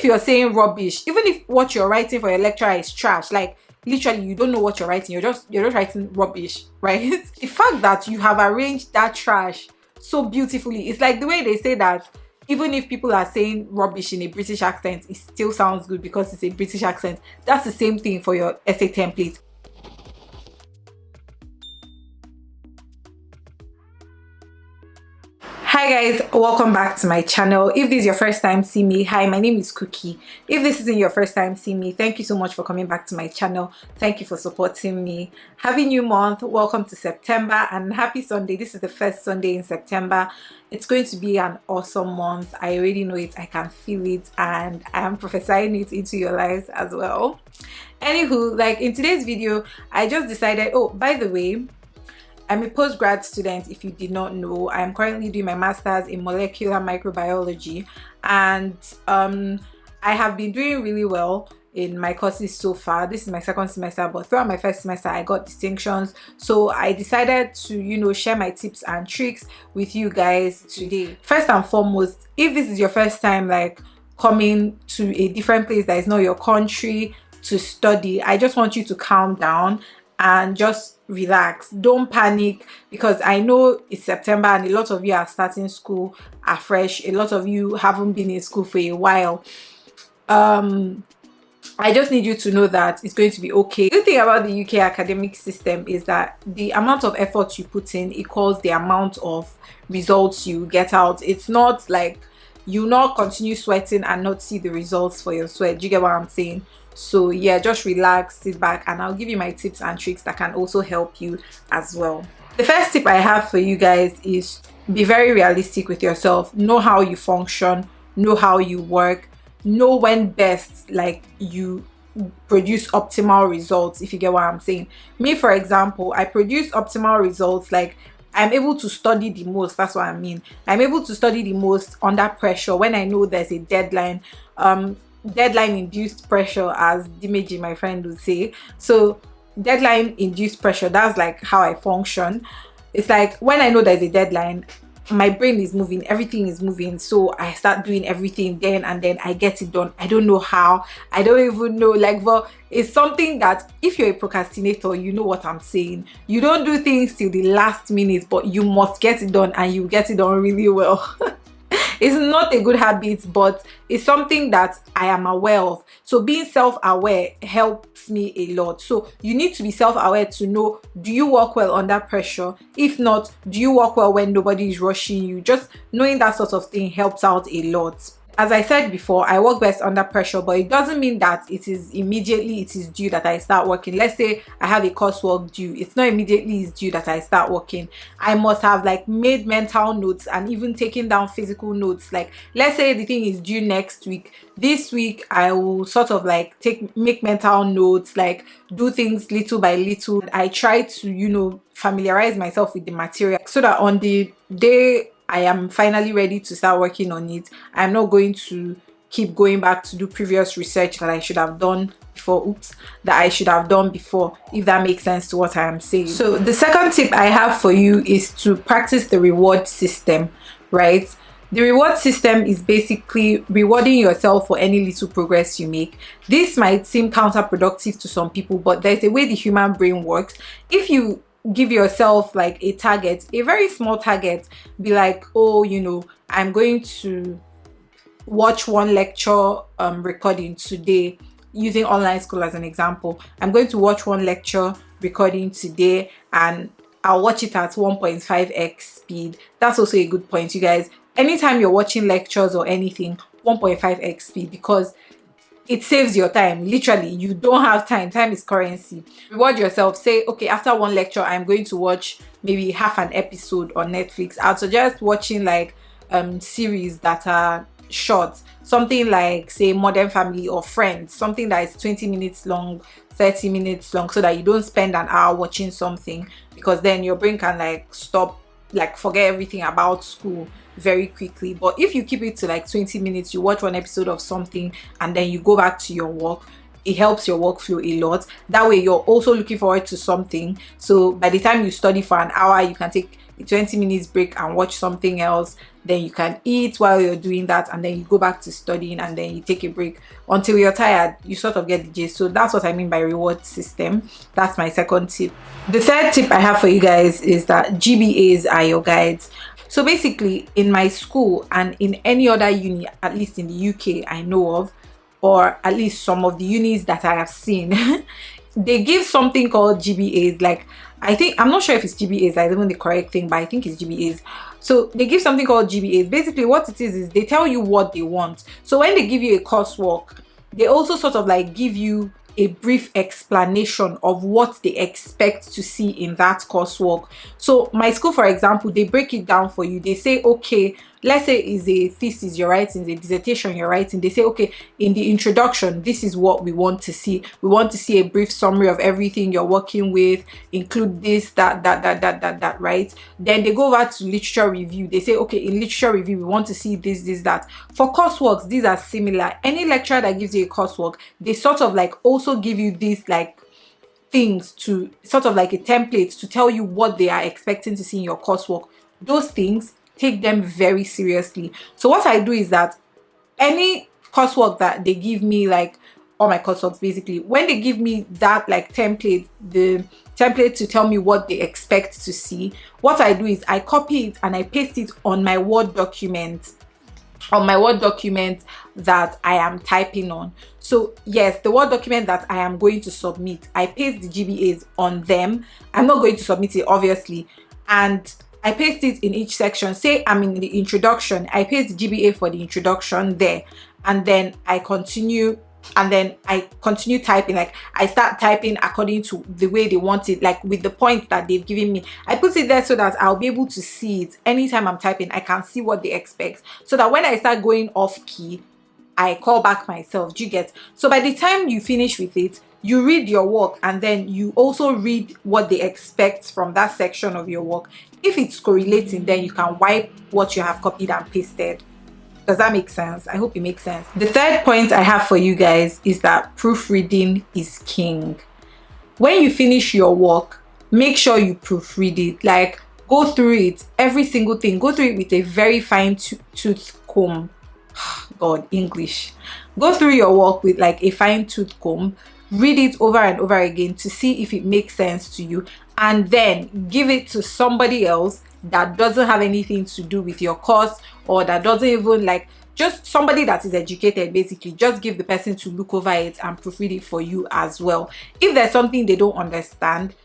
you're saying rubbish, even if what you're writing for your lecturer is trash, like literally you don't know what you're writing, you're just writing rubbish, right? The fact that you have arranged that trash so beautifully, it's like the way they say that even if people are saying rubbish in a British accent, it still sounds good because it's a British accent. That's the same thing for your essay template. Hi guys, welcome back to my channel. If this is your first time seeing me, hi, my name is Cookie. If this isn't your first time seeing me, thank you so much for coming back to my channel. Thank you for supporting me. Happy new month, welcome to September, and happy Sunday. This is the first Sunday in September. It's going to be an awesome month. I already know it, I can feel it, and I am prophesying it into your lives as well. Anywho, like in today's video, I just decided, oh, by the way, I'm a postgrad student. If you did not know, I am currently doing my master's in molecular microbiology, and I have been doing really well in my courses so far. This is my second semester, but throughout my first semester I got distinctions, so I decided to share my tips and tricks with you guys today. First and foremost, if this is your first time like coming to a different place that is not your country to study, I just want you to calm down and just relax. Don't panic, because I know it's September and a lot of you are starting school afresh. A lot of you haven't been in school for a while. I just need you to know that it's going to be okay. The good thing about the UK academic system is that the amount of effort you put in equals the amount of results you get out. It's not like you not continue sweating and not see the results for your sweat. Do you get what I'm saying? So yeah, just relax, sit back, and I'll give you my tips and tricks that can also help you as well. The first tip I have for you guys is be very realistic with yourself. Know how you function, know how you work, know when best like you produce optimal results, if you get what I'm saying. Me, for example, I produce optimal results like I'm able to study the most. That's what I mean. I'm able to study the most under pressure when I know there's a deadline. Deadline induced pressure, as Dimeji, my friend, would say. So deadline induced pressure, that's like how I function. It's like when I know there's a deadline, my brain is moving, everything is moving, so I start doing everything then, and then I get it done. I don't know how, I don't even know, like, but it's something that if you're a procrastinator, you know what I'm saying. You don't do things till the last minute, but you must get it done, and you get it done really well. It's not a good habit, but it's something that I am aware of. So being self-aware helps me a lot. So you need to be self-aware to know, do you work well under pressure? If not, do you work well when nobody is rushing you? Just knowing that sort of thing helps out a lot. As I said before, I work best under pressure, but it doesn't mean that it is due that I start working. Let's say I have a coursework due. It's not immediately it's due that I start working. I must have like made mental notes and even taken down physical notes. Like, let's say the thing is due next week. This week I will sort of like make mental notes, like do things little by little. I try to, familiarize myself with the material so that on the day I am finally ready to start working on it, I'm not going to keep going back to do previous research that I should have done before. If that makes sense to what I am saying. So the second tip I have for you is to practice the reward system, right? The reward system is basically rewarding yourself for any little progress you make. This might seem counterproductive to some people, but there's a way the human brain works. If you give yourself like a target, a very small target, be like, oh, I'm going to watch one lecture recording today, using online school as an example. I'm going to watch one lecture recording today, and I'll watch it at 1.5x speed. That's also a good point, you guys. Anytime you're watching lectures or anything, 1.5x speed, because it saves your time. Literally, you don't have time. Time is currency. Reward yourself. Say, okay, after one lecture, I'm going to watch maybe half an episode on Netflix. I'd suggest watching like series that are short. Something like, say, Modern Family or Friends. Something that is 20 minutes long, 30 minutes long, so that you don't spend an hour watching something, because then your brain can like stop, like forget everything about school very quickly. But if you keep it to like 20 minutes, you watch one episode of something and then you go back to your work, it helps your workflow a lot. That way you're also looking forward to something, so by the time you study for an hour, you can take a 20 minutes break and watch something else. Then you can eat while you're doing that, and then you go back to studying, and then you take a break until you're tired. You sort of get the gist. So that's what I mean by reward system. That's my second tip. The third tip I have for you guys is that GBAs are your guides. So basically, in my school and in any other uni, at least in the UK I know of, or at least some of the unis that I have seen, they give something called GBAs. Like, I'm not sure if it's GBAs, that's even the correct thing, but I think it's GBAs. So they give something called GBAs. Basically what it is they tell you what they want. So when they give you a coursework, they also sort of like give you a brief explanation of what they expect to see in that coursework. So my school, for example, they break it down for you. They say, okay, let's say it's a thesis you're writing, a dissertation you're writing. They say, okay, in the introduction, this is what we want to see. We want to see a brief summary of everything you're working with, include this, that, right? Then they go over to literature review. They say, okay, in literature review, we want to see this, that. For courseworks, these are similar. Any lecturer that gives you a coursework, they sort of like also give you this like things to sort of like a template to tell you what they are expecting to see in your coursework. Those things, take them very seriously. So what I do is that any coursework that they give me, like all my courseworks basically, when they give me that like template, the template to tell me what they expect to see, what I do is I copy it and I paste it on my Word document, that I am typing on. So yes, the Word document that I am going to submit, I paste the GBAs on them. I'm not going to submit it obviously, and I paste it in each section. Say I'm in the introduction, I paste the GBA for the introduction there, and then I continue typing. Like I start typing according to the way they want it, like with the points that they've given me. I put it there so that I'll be able to see it anytime I'm typing. I can see what they expect, so that when I start going off key, I call back myself. Do you get? So by the time you finish with it, you read your work, and then you also read what they expect from that section of your work. If it's correlating, then you can wipe what you have copied and pasted. Does that make sense? I hope it makes sense. The third point I have for you guys is that proofreading is king. When you finish your work, make sure you proofread it. Like, go through it, every single thing. Go through it with a very fine tooth comb. God, English. Go through your work with like a fine tooth comb. Read it over and over again to see if it makes sense to you, and then give it to somebody else that doesn't have anything to do with your course, or that doesn't even like, just somebody that is educated. Basically, just give the person to look over it and proofread it for you as well. If there's something they don't understand,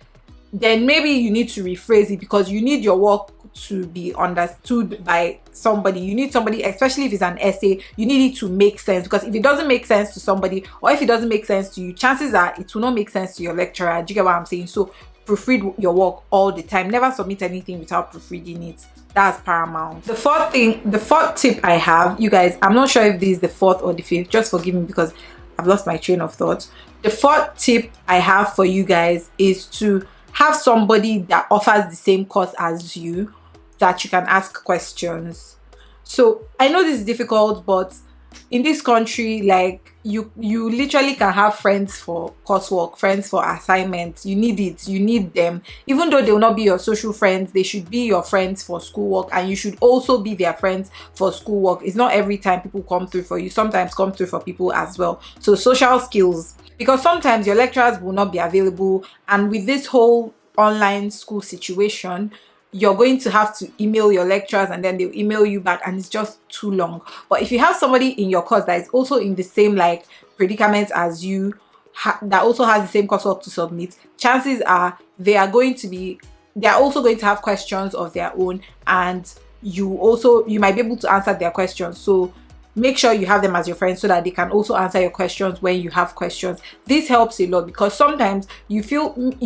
then maybe you need to rephrase it, because you need your work to be understood by somebody. You need somebody, especially if it's an essay, you need it to make sense, because if it doesn't make sense to somebody, or if it doesn't make sense to you, chances are it will not make sense to your lecturer. Do you get what I'm saying? So proofread your work all the time. Never submit anything without proofreading it. That's paramount. The fourth tip I have, you guys, I'm not sure if this is the fourth or the fifth, just forgive me because I've lost my train of thought. The fourth tip I have for you guys is to have somebody that offers the same course as you that you can ask questions. So I know this is difficult, but in this country, like you literally can have friends for coursework, friends for assignments. You need it, you need them. Even though they will not be your social friends, they should be your friends for schoolwork, and you should also be their friends for schoolwork. It's not every time people come through for you, sometimes come through for people as well. So social skills, because sometimes your lecturers will not be available, and with this whole online school situation, you're going to have to email your lecturers, and then they'll email you back, and it's just too long. But if you have somebody in your course that is also in the same like predicament as you, that also has the same coursework to submit, chances are they are also going to have questions of their own, and you might be able to answer their questions. So make sure you have them as your friends so that they can also answer your questions when you have questions. This helps a lot, because sometimes you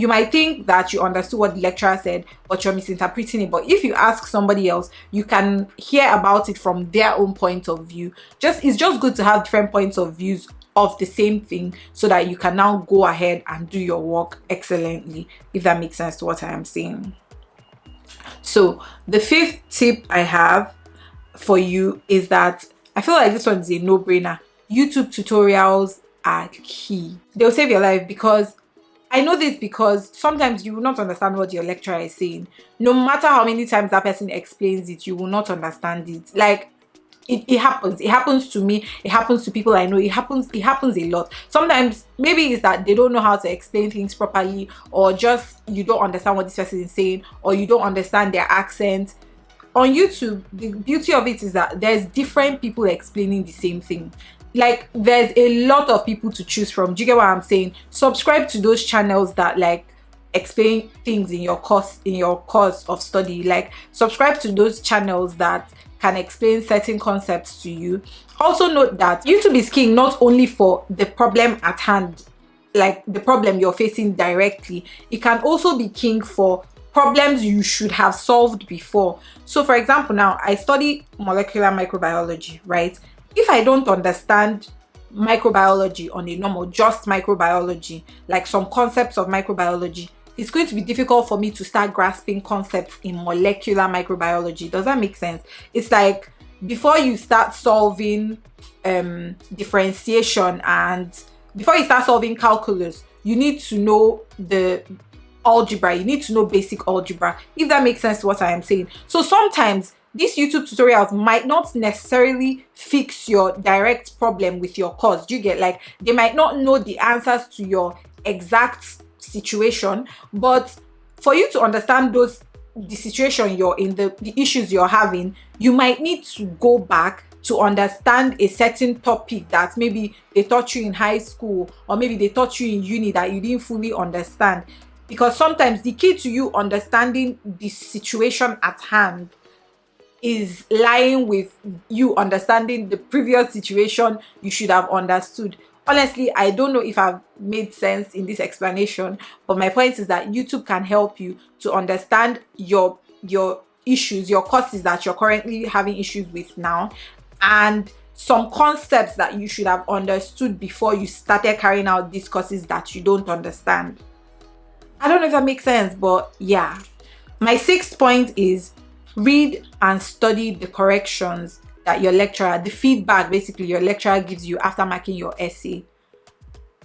might think that you understood what the lecturer said, but you're misinterpreting it. But if you ask somebody else, you can hear about it from their own point of view. It's just good to have different points of views of the same thing, so that you can now go ahead and do your work excellently, if that makes sense to what I am saying. So the fifth tip I have for you is that I feel like this one is a no-brainer. YouTube tutorials are key. They'll save your life, because I know this because sometimes you will not understand what your lecturer is saying. No matter how many times that person explains it, you will not understand it. Like, it happens. It happens to me. It happens to people I know. It happens a lot. Sometimes maybe it's that they don't know how to explain things properly, or just you don't understand what this person is saying, or you don't understand their accent. On YouTube, the beauty of it is that there's different people explaining the same thing. Like, there's a lot of people to choose from. Do you get what I'm saying? Subscribe to those channels that like explain things in your course of study. Like, subscribe to those channels that can explain certain concepts to you. Also note that YouTube is king not only for the problem at hand, like the problem you're facing directly. It can also be king for problems you should have solved before. So for example, now I study molecular microbiology, right? If I don't understand microbiology on a normal, just microbiology, like some concepts of microbiology, it's going to be difficult for me to start grasping concepts in molecular microbiology. Does that make sense? It's like, before you start solving differentiation, and before you start solving calculus, you need to know the algebra. You need to know basic algebra, if that makes sense to what I am saying. So sometimes these YouTube tutorials might not necessarily fix your direct problem with your course. Do you get? Like, they might not know the answers to your exact situation, but for you to understand the situation you're in, the issues you're having, you might need to go back to understand a certain topic that maybe they taught you in high school, or maybe they taught you in uni that you didn't fully understand. Because sometimes the key to you understanding the situation at hand is lying with you understanding the previous situation you should have understood. Honestly, I don't know if I've made sense in this explanation, but my point is that YouTube can help you to understand your issues, your courses that you're currently having issues with now, and some concepts that you should have understood before you started carrying out these courses that you don't understand. I don't know if that makes sense, but yeah. My sixth point is read and study the corrections that your lecturer, the feedback basically your lecturer gives you after marking your essay.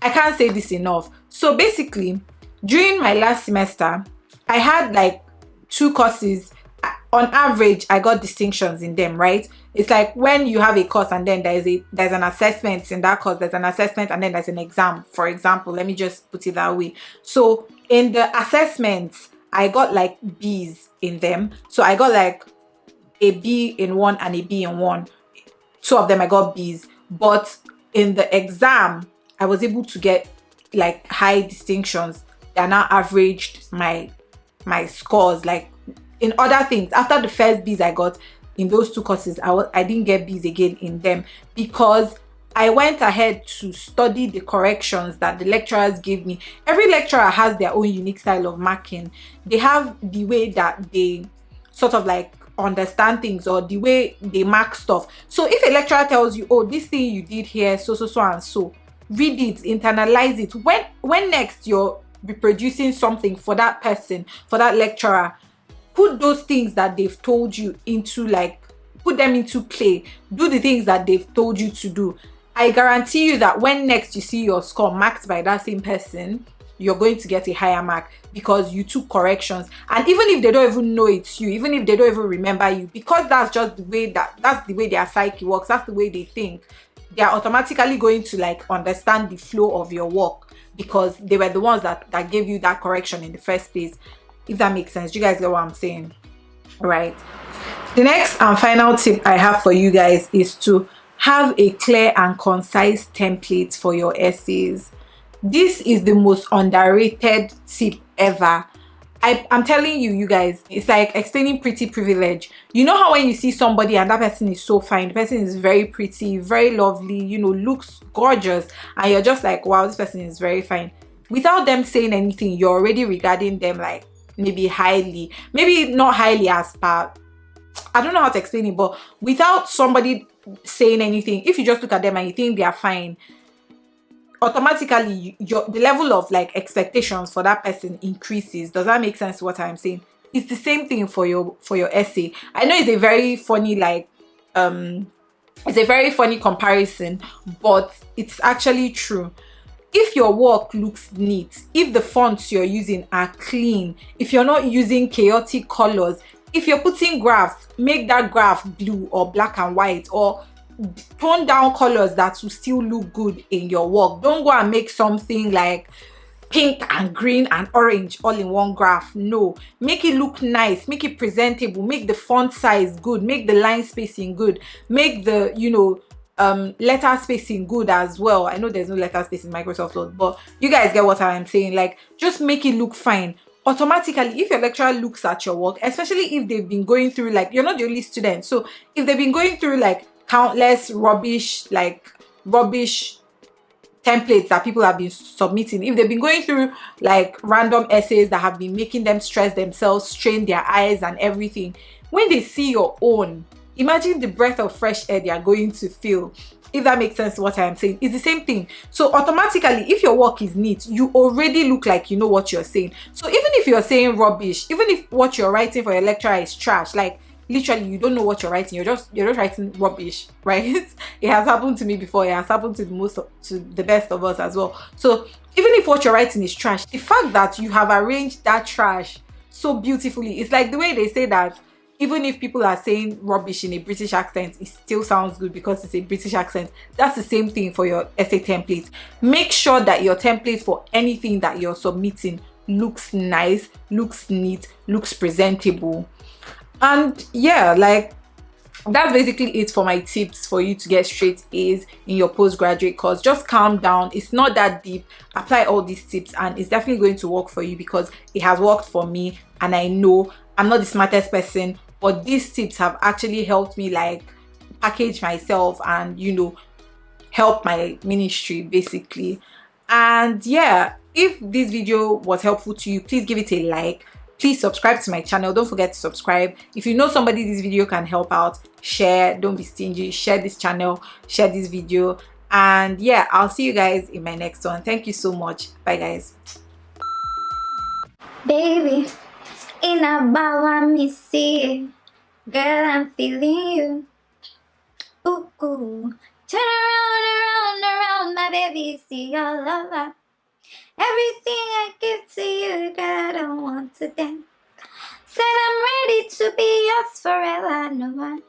I can't say this enough. So basically, during my last semester, I had like 2 courses. On average, I got distinctions in them, right? It's like when you have a course and then there's an assessment in that course, there's an assessment and then there's an exam, for example. Let me just put it that way. So in the assessments, I got like B's in them. So I got like a B in one and a B in one. 2 of them I got B's. But in the exam, I was able to get like high distinctions that now averaged my scores. Like, in other things, after the first B's I got in those 2 courses, I didn't get B's again in them, because I went ahead to study the corrections that the lecturers gave me. Every lecturer has their own unique style of marking. They have the way that they sort of like understand things, or the way they mark stuff. So if a lecturer tells you, oh, this thing you did here, so and so, read it, internalize it. When next you're reproducing something for that person, for that lecturer, put those things that they've told you into, like, put them into play. Do the things that they've told you to do. I guarantee you that when next you see your score marked by that same person, you're going to get a higher mark, because you took corrections. And even if they don't even know it's you, even if they don't even remember you, because that's just the way that's the way their psyche works, that's the way they think, they are automatically going to like understand the flow of your work, because they were the ones that gave you that correction in the first place. If that makes sense. Do you guys get what I'm saying? Right. The next and final tip I have for you guys is to have a clear and concise template for your essays. This is the most underrated tip ever. I'm telling you, you guys, it's like explaining pretty privilege. You know how when you see somebody and that person is so fine, the person is very pretty, very lovely, you know, looks gorgeous, and you're just like, wow, this person is very fine. Without them saying anything, you're already regarding them like maybe highly, maybe not highly as per, I don't know how to explain it, but without somebody saying anything, if you just look at them and you think they are fine, automatically the level of like expectations for that person increases. Does that make sense to what I'm saying? It's the same thing for your essay. I know it's a very funny it's a very funny comparison, but it's actually true. if your work looks neat, if the fonts you're using are clean, if you're not using chaotic colors, if you're putting graphs, make that graph blue or black and white, or tone down colors that will still look good in your work. Don't go and make something like pink and green and orange all in one graph. No, make it look nice, make it presentable, make the font size good, make the line spacing good, make the letter spacing good as well. I know there's no letter space in Microsoft Word, but you guys get what I'm saying. Like, just make it look fine. Automatically, if your lecturer looks at your work, especially if they've been going through, like, you're not the only student, so if they've been going through like countless rubbish templates that people have been submitting, if they've been going through like random essays that have been making them stress themselves, strain their eyes and everything, when they see your own, imagine the breath of fresh air they are going to feel. If that makes sense, what I'm saying, it's the same thing. So automatically, if your work is neat, you already look like you know what you're saying. So even if you're saying rubbish, even if what you're writing for your lecturer is trash, like literally you don't know what you're writing, you're just writing rubbish, right? It has happened to me before. It has happened to the best of us as well. So even if what you're writing is trash, the fact that you have arranged that trash so beautifully, it's like the way they say that even if people are saying rubbish in a British accent, it still sounds good because it's a British accent. That's the same thing for your essay template. Make sure that your template for anything that you're submitting looks nice, looks neat, looks presentable. And yeah, like, that's basically it for my tips for you to get straight A's in your postgraduate course. Just calm down. It's not that deep. Apply all these tips and it's definitely going to work for you, because it has worked for me. And I know I'm not the smartest person, but these tips have actually helped me like package myself and help my ministry basically. And yeah, if this video was helpful to you, please give it a like. Please subscribe to my channel. Don't forget to subscribe. If you know somebody this video can help out, share. Don't be stingy. Share this channel, share this video. And yeah, I'll see you guys in my next one. Thank you so much. Bye guys. Baby, in a bar I me see, girl, I'm feeling you. Ooh, ooh. Turn around, around, around, my baby, see your lover. Everything I give to you, girl, I don't want to dance. Said I'm ready to be yours forever, no one